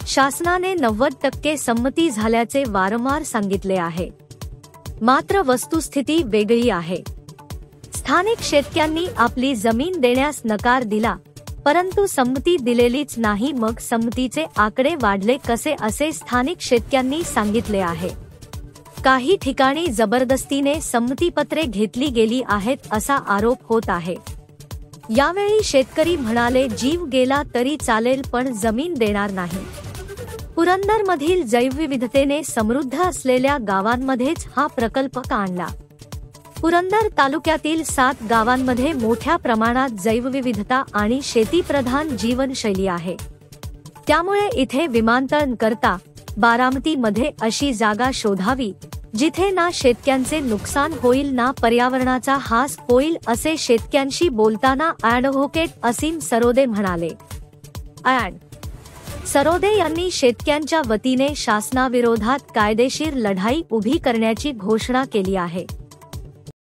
शासनाने 90% संमती झाल्याचे वारंवार सांगितले आहे, मात्र वस्तुस्थिती वेगळी आहे। स्थानिक शेतकऱ्यांनी आपली जमीन देण्यास नकार दिला, परंतु संमती दिलेलीच नाही। मग संमतीचे आकडे वाढले कसे असे स्थानिक शेतकऱ्यांनी सांगितले आहे। काही ठिकाणी जबरदस्तीने संमतीपत्रे घेतली गेली आहेत असा आरोप होत आहे। यावेळी शेतकरी म्हणाले, जीव गेला तरी चालेल पण जमीन देणार नाही। पुरंदरमधील जैवविविधतेने समृद्ध असलेल्या गावांमध्येच हा प्रकल्प आणला। पुरंदर तालुक्यातील 7 गावांमध्ये मोठ्या प्रमाणात जैवविविधता आणि शेतीप्रधान जीवनशैली आहे। त्यामुळे इथे विमानतळ करता बारामतीमध्ये अशी जागा शोधावी जिथे ना शेतकऱ्यांचे नुकसान होईल ना पर्यावरणाचा हास होईल असे शेतकऱ्यांशी बोलताना ॲडव्होकेट असीम सरोदे म्हणाले। सरोदे यांनी शेतकऱ्यांच्या वतीने शासनाविरोधात कायदेशीर लढाई उभी करण्याची घोषणा केली आहे।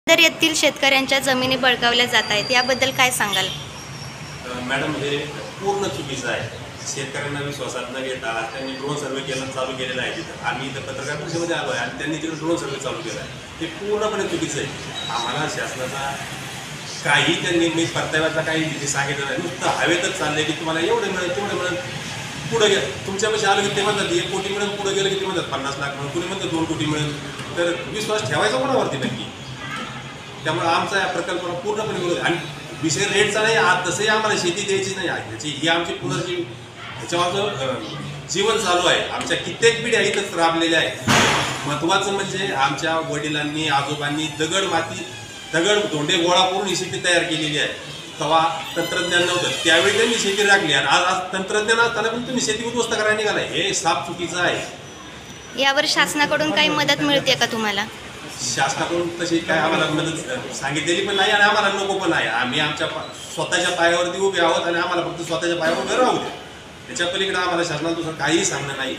तर येथील शेतकऱ्यांच्या जमिनी बळकावल्या जात आहेत, याबद्दल काय सांगाल? मॅडम, हे पूर्ण चुकीचं आहे। शेतकऱ्यांना विश्वासात न घेता त्यांनी ड्रोन सर्वे चालू केलेला आहे। तिथं आम्ही इथं पत्रकार परिषदेमध्ये आलो आहे आणि त्यांनी तिथं ड्रोन सर्वे चालू केला आहे। हे पूर्णपणे चुकीचं आहे। आम्हाला शासनाचा काही त्यांनी मी परताव्याचा काही सांगितलं नाही, नुसतं हवेतच चाललंय की तुम्हाला एवढे मिळेल तेवढे मिळेल। पुढे गेलं तुमच्यापाशी आलं की ते म्हणतात 1 कोटी मिळेल, पुढे गेलं की ते म्हणतात 50 लाख मिळेल, कुणी म्हणतात 2 कोटी मिळेल। तर विश्वास ठेवायचा कोणावरती नक्की? त्यामुळे आमचा या प्रकल्पाला पूर्णपणे विरोध आहे। आणि विषय रेटचा नाही, आज तसंही आम्हाला शेती द्यायची नाही आहे। त्याची ही आमची पुनर्जीव ह्याच्यावर जीवन चालू आहे। आमच्या कित्येक पिढ्या इथंच राबलेल्या आहेत। महत्त्वाचं म्हणजे आमच्या वडिलांनी आजोबांनी दगड धोंडे गोळा करून ही शेती तयार केलेली आहे। तेव्हा तंत्रज्ञान नव्हतं, त्यावेळी त्यांनी शेती राखली आणि आज तंत्रज्ञान असताना पण तुम्ही शेती उद्ध्वस्त करायला निघालाय, हे साफ चुकीचं आहे। यावर शासनाकडून काही मदत मिळते का तुम्हाला? शासनाकडून तशी काय आम्हाला मदत सांगितलेली पण नाही आणि आम्हाला नको पण आहे। आम्ही आमच्या स्वतःच्या पायावरती उभे आहोत आणि आम्हाला फक्त स्वतःच्या पायावर उभे राहू दे। त्याच्या पलीकडे आम्हाला शासनातून काहीही सांगणं नाही।